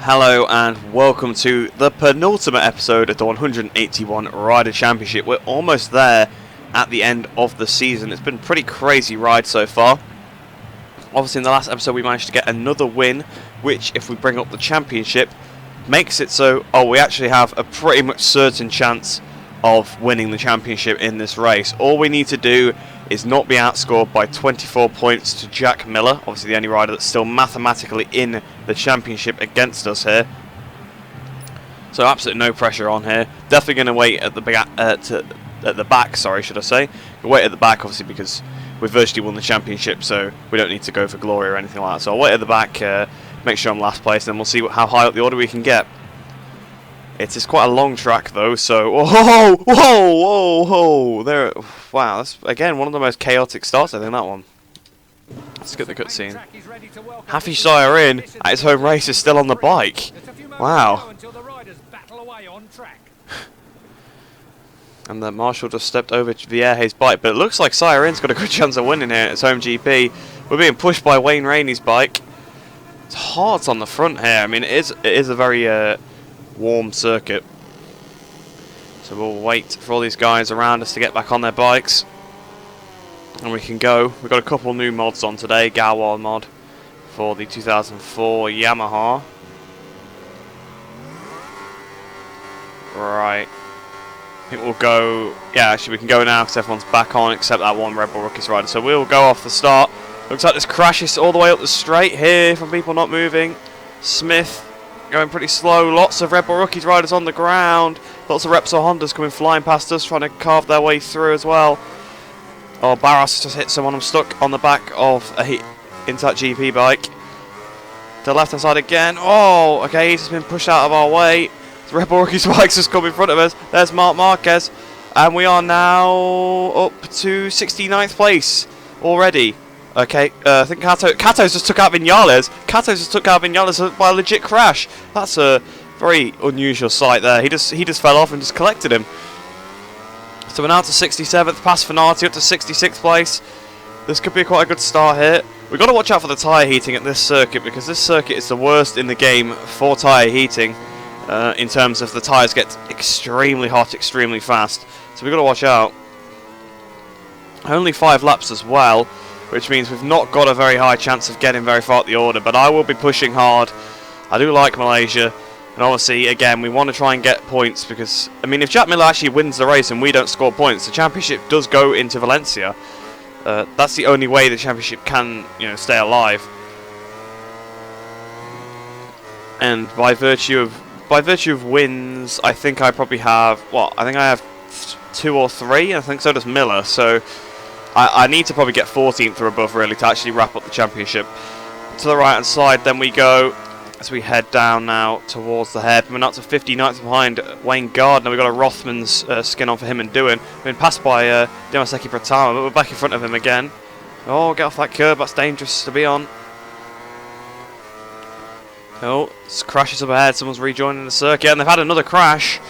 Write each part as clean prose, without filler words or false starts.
Hello and welcome to the penultimate episode of the 181 Rider Championship. We're almost there at the end of the season. It's been a pretty crazy ride so far. Obviously in the last episode we managed to get another win, which if we bring up the championship makes it so we actually have a pretty much certain chance of winning the championship in this race. All we need to do is not be outscored by 24 points to Jack Miller, obviously the only rider that's still mathematically in the championship against us here. So absolutely no pressure on here. Definitely going to wait at the back, should I say. We'll wait at the back, obviously, because we've virtually won the championship, so we don't need to go for glory or anything like that. So I'll wait at the back, make sure I'm last place, and then we'll see how high up the order we can get. It is quite a long track though, so whoa! There, wow, that's again one of the most chaotic starts I think that one. Let's get the cutscene. Happy Siren at his home race is still on the bike. Wow. And the Marshall just stepped over to Vierge's bike, but it looks like Siren's got a good chance of winning here at his home GP. We're being pushed by Wayne Rainey's bike. It's hard on the front here. I mean, it is a very warm circuit, so we'll wait for all these guys around us to get back on their bikes and we can go. We've got a couple new mods on today. Gawar mod for the 2004 Yamaha. Right, I think we'll go, yeah, actually we can go now because everyone's back on except that one Red Bull Rookies rider, so we'll go off the start. Looks like this crash is all the way up the straight here from people not moving. Smith going pretty slow, lots of Red Bull Rookies riders on the ground, lots of Repsol Hondas coming flying past us, trying to carve their way through as well. Oh, Barros just hit someone. I'm stuck on the back of a into that GP bike. To the left hand side again. Oh, okay, he's just been pushed out of our way. The Red Bull Rookies bike's just come in front of us. There's Marc Marquez, and we are now up to 69th place already. Okay, I think Kato's just took out Vinales. Kato's just took out Vinales by a legit crash. That's a very unusual sight there. He just fell off and just collected him. So we're now to 67th, past Fanati up to 66th place. This could be quite a good start here. We've got to watch out for the tyre heating at this circuit because this circuit is the worst in the game for tyre heating. In terms of the tyres get extremely hot, extremely fast. So we've got to watch out. Only 5 laps as well, which means we've not got a very high chance of getting very far up the order, but I will be pushing hard. I do like Malaysia, and obviously, again, we want to try and get points because, I mean, if Jack Miller actually wins the race and we don't score points, the championship does go into Valencia. That's the only way the championship can, stay alive. And by virtue of wins, I think I probably have, I think I have 2 or 3, I think so does Miller, so I need to probably get 14th or above really to actually wrap up the championship. To the right hand side then we go as we head down now towards the head. We're not to 59th behind Wayne Gardner. We've got a Rothman's skin on for him and doing. We've been passed by Yamaseki Pratama, but we're back in front of him again. Oh, get off that curb, that's dangerous to be on. Oh, this crashes up ahead, someone's rejoining the circuit and they've had another crash.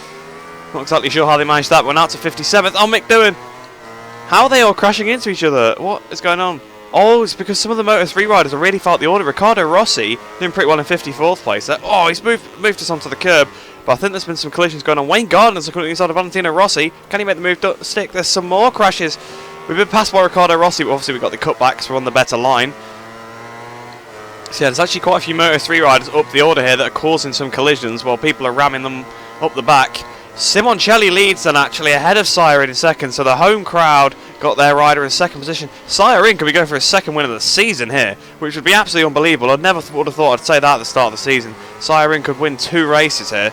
Not exactly sure how they managed that. We're now to 57th. Oh, Mick Doohan! How are they all crashing into each other? What is going on? Oh, it's because some of the Moto3 riders are really far up the order. Ricardo Rossi doing pretty well in 54th place. Oh, he's moved us onto the curb. But I think there's been some collisions going on. Wayne Gardner's looking at the inside of Valentino Rossi. Can he make the move to stick? There's some more crashes. We've been passed by Ricardo Rossi, but obviously we've got the cutbacks. We're on the better line. So yeah, there's actually quite a few Moto3 riders up the order here that are causing some collisions while people are ramming them up the back. Simoncelli leads then actually ahead of Siren in second, so the home crowd got their rider in second position. Siren could be going for his second win of the season here, which would be absolutely unbelievable. I never would have thought I'd say that at the start of the season. Siren could win 2 races here.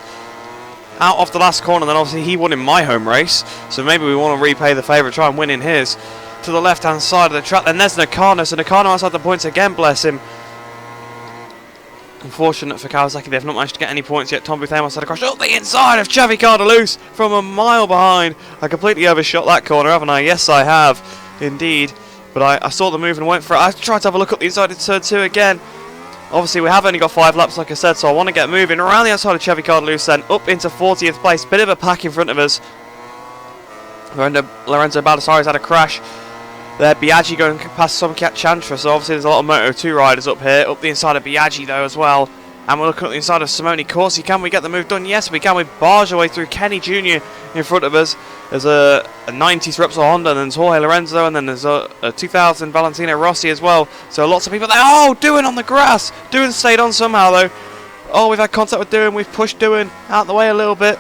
Out off the last corner, then obviously he won in my home race, so maybe we want to repay the favour, try and win in his. To the left hand side of the track, then there's Nakano, so Nakano outside the points again, bless him. Unfortunate for Kawasaki, they've not managed to get any points yet. Tom Booth Amos had a crash up the inside of Xavi Cardelus from a mile behind. I completely overshot that corner, haven't I? Yes, I have, indeed. But I saw the move and went for it. I tried to have a look up the inside of turn 2 again. Obviously, we have only got 5 laps, like I said, so I want to get moving. Around the outside of Xavi Cardelus then, up into 40th place. Bit of a pack in front of us. Lorenzo Baldassarre's had a crash. There, Biaggi going past Somkiat Chantra, so obviously there's a lot of Moto2 riders up here. Up the inside of Biaggi though as well. And we're looking at the inside of Simone Corsi. Can we get the move done? Yes, we can. We barge our way through Kenny Jr. in front of us. There's a 90s Repsol Honda, and then there's Jorge Lorenzo, and then there's a 2000 Valentino Rossi as well. So lots of people there. Oh, Doohan on the grass. Doohan stayed on somehow, though. Oh, we've had contact with Doohan. We've pushed Doohan out the way a little bit.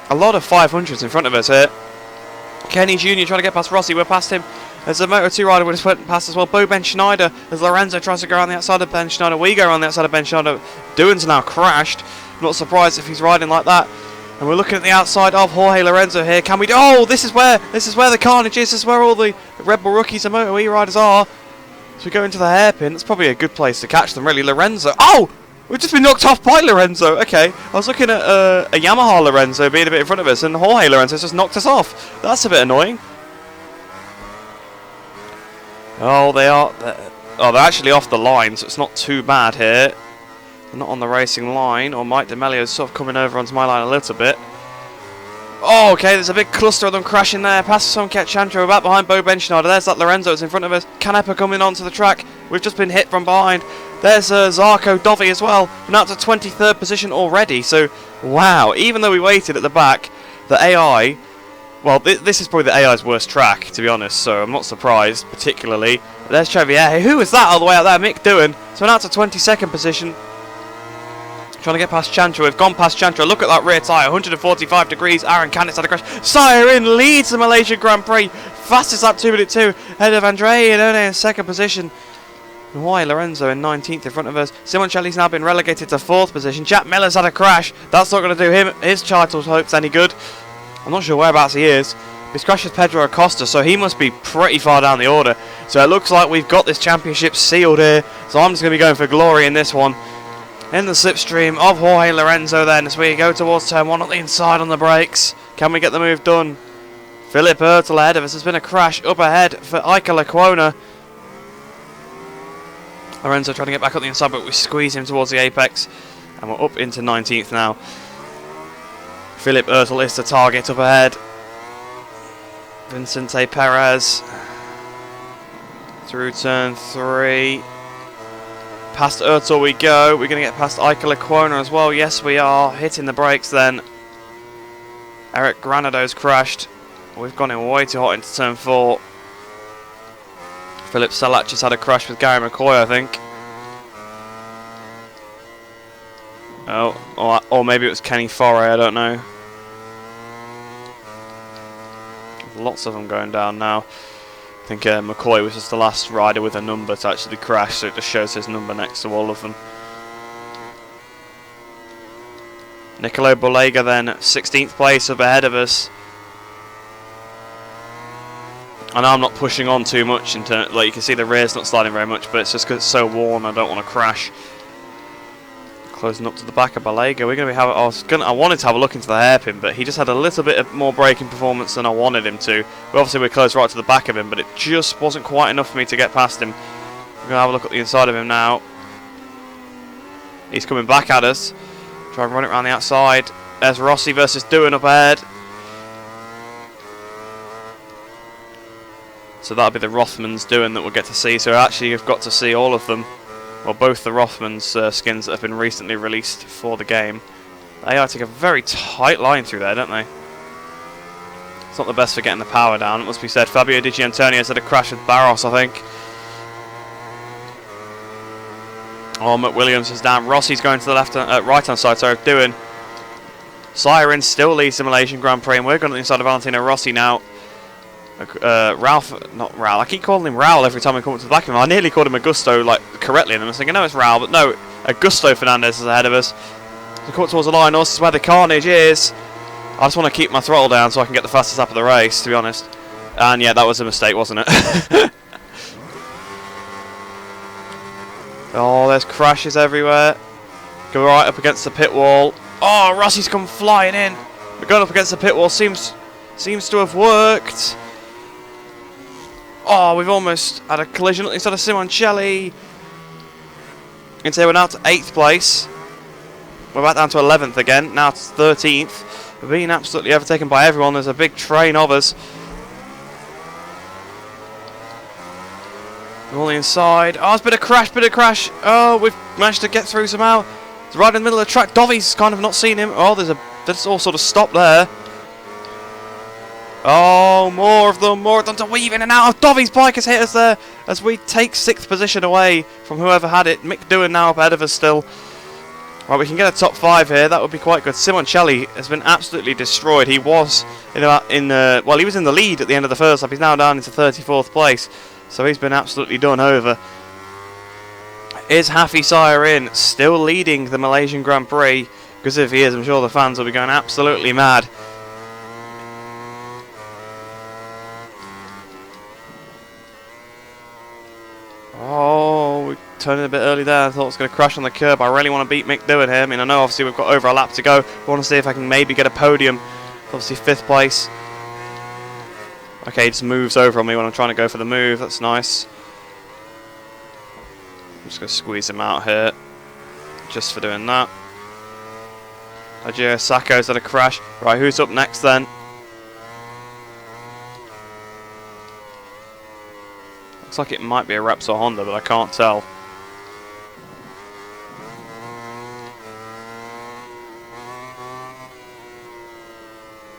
A lot of 500s in front of us here. Kenny Jr. trying to get past Rossi. We're past him. There's a Moto2 rider we just went past as well. Ben Schneider. As Lorenzo tries to go around the outside of Ben Schneider. We go around the outside of Ben Schneider. Doohan's now crashed. Not surprised if he's riding like that. And we're looking at the outside of Jorge Lorenzo here. Can we do? Oh, this is where the carnage is. This is where all the Red Bull rookies and Moto E riders are. So we go into the hairpin. That's probably a good place to catch them, really. Lorenzo. Oh! We've just been knocked off by Lorenzo. Okay, I was looking at a Yamaha Lorenzo being a bit in front of us, and Jorge Lorenzo's just knocked us off. That's a bit annoying. Oh, they're actually off the line, so it's not too bad here. They're not on the racing line, or Mike D'Amelio's sort of coming over onto my line a little bit. Oh, okay, there's a big cluster of them crashing there. Past Sonket Chantry, we're back behind Ben Schneider. There's that Lorenzo that's in front of us. Canepa coming onto the track. We've just been hit from behind. There's Zarco Dovi as well. We're now to 23rd position already, so wow. Even though we waited at the back, the AI... Well, this is probably the AI's worst track, to be honest, so I'm not surprised, particularly. There's Chevier. Who was that all the way out there? Mick Doohan. So we're now to 22nd position. Trying to get past Chantra. We've gone past Chantra. Look at that rear tyre. 145 degrees. Aaron Candice had a crash. Siren leads the Malaysian Grand Prix. Fastest lap 2 minute 2. Ahead of Andrei Iannone in 2nd position. Why Lorenzo in 19th in front of us. Simoncelli's now been relegated to 4th position. Jack Miller's had a crash. That's not going to do his title hopes any good. I'm not sure whereabouts he is. He's crashed with Pedro Acosta, so he must be pretty far down the order. So it looks like we've got this championship sealed here. So I'm just going to be going for glory in this one. In the slipstream of Jorge Lorenzo then, as we go towards turn 1 on the inside on the brakes. Can we get the move done? Philip Ertl ahead of us. There's been a crash up ahead for Iker Lecuona. Lorenzo trying to get back up the inside, but we squeeze him towards the apex. And we're up into 19th now. Philip Ertl is the target up ahead. Vincente Perez. Through turn 3. Past Ertl we go. We're going to get past Iker Lecuona as well. Yes, we are. Hitting the brakes then. Eric Granado's crashed. We've gone in way too hot into turn 4. Philip Selach has had a crash with Gary McCoy, I think. Oh, or maybe it was Kenny Foray, I don't know. Lots of them going down now. I think McCoy was just the last rider with a number to actually crash, so it just shows his number next to all of them. Nicolo Bolega then, 16th place up ahead of us. I know I'm not pushing on too much, like you can see the rear's not sliding very much, but it's just because it's so warm I don't want to crash. Closing up to the back of Balega. We're going to be I wanted to have a look into the hairpin, but he just had a little bit of more braking performance than I wanted him to. But obviously we're close right to the back of him, but it just wasn't quite enough for me to get past him. We're going to have a look at the inside of him now. He's coming back at us. Try and run it around the outside. There's Rossi versus Doohan up ahead. So that'll be the Rothmans Doohan that we'll get to see. So actually you've got to see all of them. Well, both the Rothmans skins that have been recently released for the game. They are take a very tight line through there, don't they? It's not the best for getting the power down, it must be said. Fabio Di Gianantonio's had a crash with Barros, I think. Oh, McWilliams is down. Rossi's going to the right-hand side, sorry, of Doohan. Siren still leads the Malaysian Grand Prix, and we're going to the inside of Valentino Rossi now. Not Raul. I keep calling him Raul every time I come up to the back of him. I nearly called him Augusto, like, correctly, and I was thinking, no, it's Raul, but no, Augusto Fernandez is ahead of us. So come up towards the line, this is where the carnage is. I just want to keep my throttle down so I can get the fastest lap of the race, to be honest. And yeah, that was a mistake, wasn't it? Oh, there's crashes everywhere. Go right up against the pit wall. Oh, Rossi's come flying in. We're going up against the pit wall. Seems to have worked. Oh, we've almost had a collision instead of Simoncelli. And so we're now to 8th place. We're back down to 11th again. Now to 13th. We're being absolutely overtaken by everyone. There's a big train of us. We're on the inside. Oh, it's been a crash, Oh, we've managed to get through somehow. He's right in the middle of the track. Dovy's kind of not seen him. Oh, there's all sort of stopped there. Oh, more of them to weave in and out. Dovy's bike has hit us there as we take 6th position away from whoever had it. Mick Doohan now up ahead of us still. Right, we can get a top 5 here. That would be quite good. Simoncelli has been absolutely destroyed. He was he was in the lead at the end of the first lap. He's now down into 34th place. So he's been absolutely done over. Is Hafi Sairin still leading the Malaysian Grand Prix? Because if he is, I'm sure the fans will be going absolutely mad. Oh, we turned it a bit early there. I thought it was going to crash on the curb. I really want to beat Mick Doohan here. I mean, I know obviously we've got over a lap to go. I want to see if I can maybe get a podium. Obviously 5th place. Okay, he just moves over on me when I'm trying to go for the move. That's nice. I'm just going to squeeze him out here. Just for doing that. Ajiro Sako's had a crash. Right, who's up next then? Looks like it might be a Repsol Honda, but I can't tell.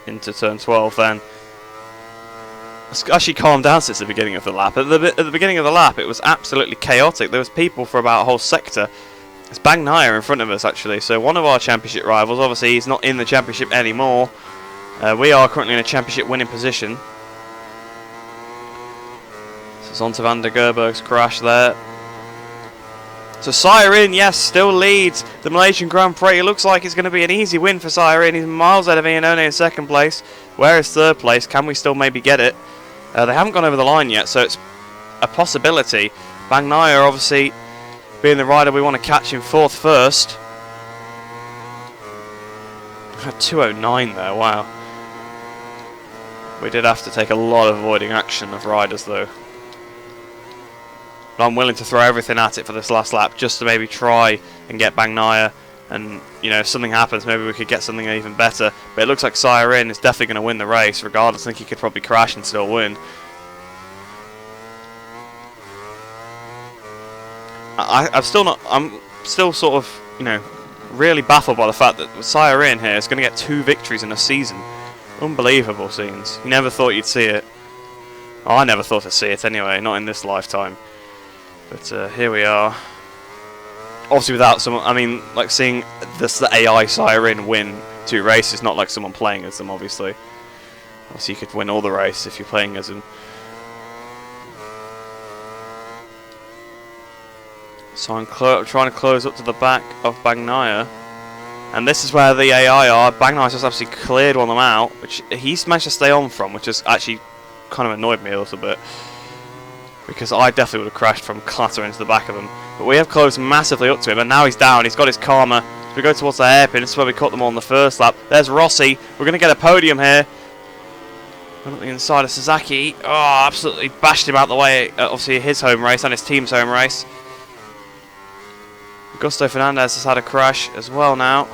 Into turn 12 then. It's actually calmed down since the beginning of the lap. At the beginning of the lap, it was absolutely chaotic. There was people for about a whole sector. It's Bang Nair in front of us actually. So one of our championship rivals, obviously he's not in the championship anymore. We are currently in a championship winning position. It's on to Van der Gerberg's crash there. So Sairin, yes, still leads the Malaysian Grand Prix. It looks like it's going to be an easy win for Sairin. He's miles ahead of Iannone in 2nd place. Where is 3rd place? Can we still maybe get it? They haven't gone over the line yet, so it's a possibility. Bang Nair, obviously, being the rider we want to catch in 4th first. 209 there, wow. We did have to take a lot of avoiding action of riders though. But I'm willing to throw everything at it for this last lap just to maybe try and get Bang Nair. And, you know, if something happens, maybe we could get something even better. But it looks like Sairin is definitely going to win the race regardless. I think he could probably crash and still win. I'm still sort of, you know, really baffled by the fact that Sairin here is going to get 2 victories in a season. Unbelievable scenes. You never thought you'd see it. Oh, I never thought I'd see it anyway, not in this lifetime. But here we are. Obviously without someone, I mean, like seeing the AI Sairin win 2 races, not like someone playing as them, obviously. Obviously you could win all the races if you're playing as them. So I'm trying to close up to the back of Bang Nair. And this is where the AI are. Bang Nair's just absolutely cleared one of them out, which he's managed to stay on from, which has actually kind of annoyed me a little bit. Because I definitely would have crashed from clattering into the back of him. But we have closed massively up to him, and now he's down. He's got his karma. As we go towards the hairpin, this is where we caught them on the first lap. There's Rossi. We're going to get a podium here. On the inside of Sasaki. Oh, absolutely bashed him out the way. Obviously his home race and his team's home race. Augusto Fernandez has had a crash as well now.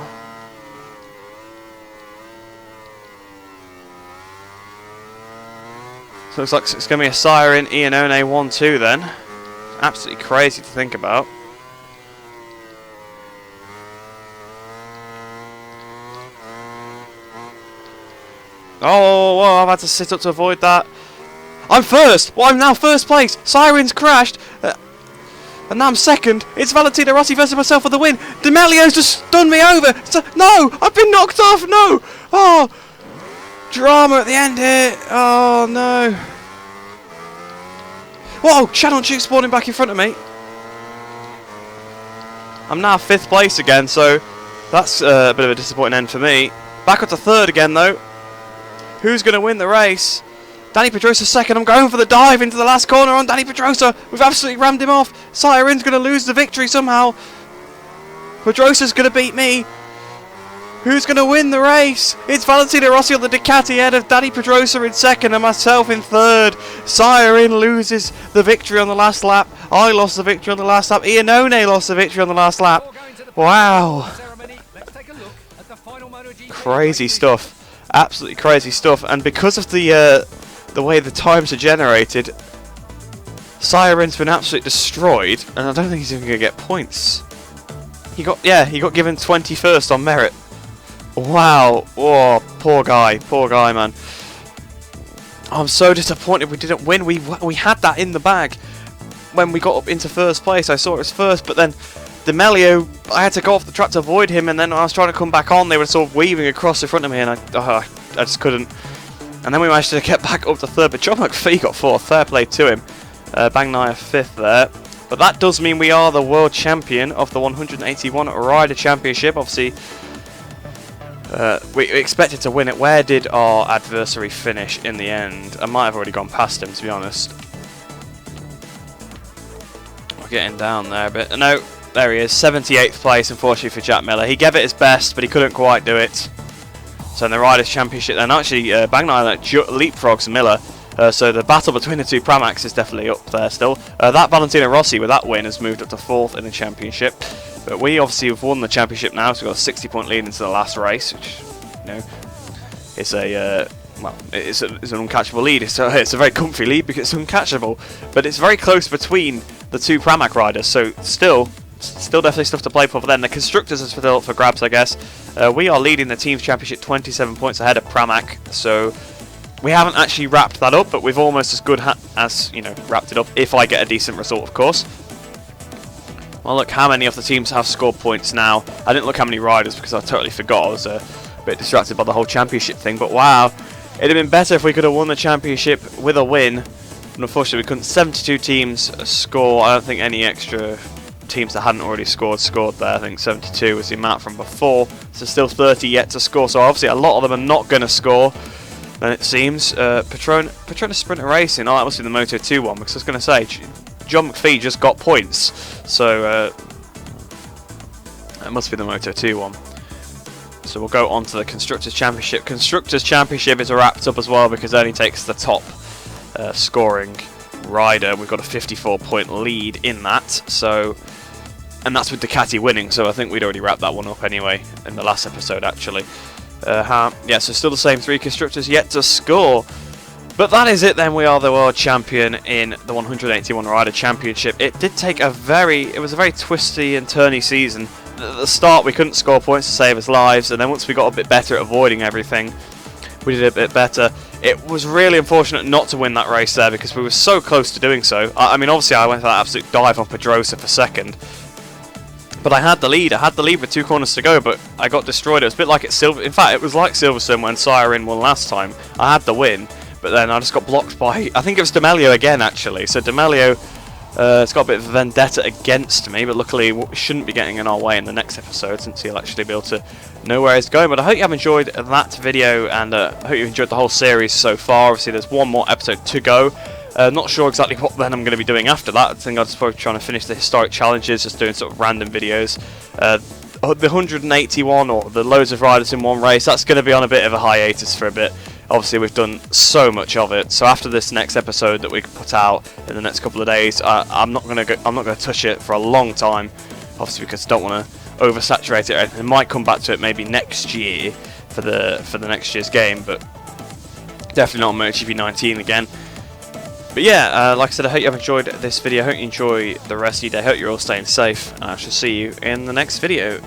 So looks like it's going to be a Sairin Iannone 1-2 then. Absolutely crazy to think about. Oh, well, I've had to sit up to avoid that. I'm first! Well, I'm now 1st place! Sairin's crashed! And now I'm 2nd. It's Valentino Rossi versus myself for the win. D'Amelio's just stunned me over. So, no! I've been knocked off! No! Oh! Drama at the end here. Oh, no. Whoa! Shannon Duke spawning back in front of me. I'm now 5th place again, so that's a bit of a disappointing end for me. Back up to 3rd again, though. Who's going to win the race? Danny Pedrosa 2nd. I'm going for the dive into the last corner on Danny Pedrosa. We've absolutely rammed him off. Sairin's going to lose the victory somehow. Pedrosa's going to beat me. Who's going to win the race? It's Valentino Rossi on the Ducati ahead of Danny Pedrosa in 2nd and myself in 3rd. Sairin loses the victory on the last lap. I lost the victory on the last lap. Iannone lost the victory on the last lap. Wow. Crazy stuff. Absolutely crazy stuff. And because of the way the times are generated, Sairin's been absolutely destroyed, and I don't think he's even going to get points. He got given 21st on merit. Wow. Oh, poor guy, man. I'm so disappointed we didn't win. We had that in the bag when we got up into first place. I saw it was first, but then D'Amelio, I had to go off the track to avoid him, and then I was trying to come back on. They were sort of weaving across the front of me, and I just couldn't. And then we managed to get back up to third, but John McPhee got fourth. Fair play to him. Bang Naya fifth there. But that does mean we are the world champion of the 181 Rider Championship. Obviously, we expected to win it. Where did our adversary finish in the end? I might have already gone past him, to be honest. We're getting down there a bit. No, there he is. 78th place, unfortunately, for Jack Miller. He gave it his best, but he couldn't quite do it. So in the Riders' Championship, then actually, Bagnai leapfrogs Miller. So the battle between the two Pramacs is definitely up there still. That Valentino Rossi, with that win, has moved up to 4th in the championship. But we obviously have won the championship now, so we've got a 60-point lead into the last race, which, you know, it's it's an uncatchable lead. It's a very comfy lead because it's uncatchable. But it's very close between the two Pramac riders, so still definitely stuff to play for. But then the constructors is still up for grabs, I guess. We are leading the team's championship 27 points ahead of Pramac, so we haven't actually wrapped that up, but we've almost as good as, you know, wrapped it up, if I get a decent result, of course. Well, look how many of the teams have scored points now. I didn't look how many riders because I totally forgot. I was a bit distracted by the whole championship thing, but wow, it'd have been better if we could have won the championship with a win. And unfortunately, we couldn't. 72 teams score. I don't think any extra teams that hadn't already scored there. I think 72 was the amount from before, so still 30 yet to score. So obviously, a lot of them are not going to score. Then it seems. Petronas Sprinter Racing. Oh, that must be the Moto2 one, because I was going to say John McPhee just got points, so it must be the Moto2 one. So we'll go on to the Constructors' Championship. Constructors' Championship is wrapped up as well because it only takes the top scoring rider. We've got a 54-point lead in that, so, and that's with Ducati winning. So I think we'd already wrapped that one up anyway in the last episode, actually. Yeah, so still the same 3 constructors yet to score. But that is it then. We are the world champion in the 181 Rider Championship. It did take it was a very twisty and turny season. At the start we couldn't score points to save us lives, and then once we got a bit better at avoiding everything, we did a bit better. It was really unfortunate not to win that race there because we were so close to doing so. I mean, obviously I went for that absolute dive on Pedrosa for second. But I had the lead. I had the lead with 2 corners to go, but I got destroyed. It was a bit like in fact, it was like Silverstone when Siren won last time. I had the win, but then I just got blocked by, I think it was D'Amelio again, actually. So D'Amelio has got a bit of a vendetta against me, but luckily we shouldn't be getting in our way in the next episode, since he'll actually be able to know where he's going. But I hope you have enjoyed that video, and I hope you've enjoyed the whole series so far. Obviously, there's one more episode to go. Not sure exactly what then I'm going to be doing after that. I think I'm just probably trying to finish the historic challenges, just doing sort of random videos. The 181, or the loads of riders in one race, that's going to be on a bit of a hiatus for a bit. Obviously, we've done so much of it. So after this next episode that we can put out in the next couple of days, I'm not going to touch it for a long time. Obviously, because I don't want to oversaturate it. I might come back to it maybe next year for the next year's game, but definitely not on Motogp 19 again. But yeah, like I said, I hope you have enjoyed this video. I hope you enjoy the rest of your day. I hope you're all staying safe, and I shall see you in the next video.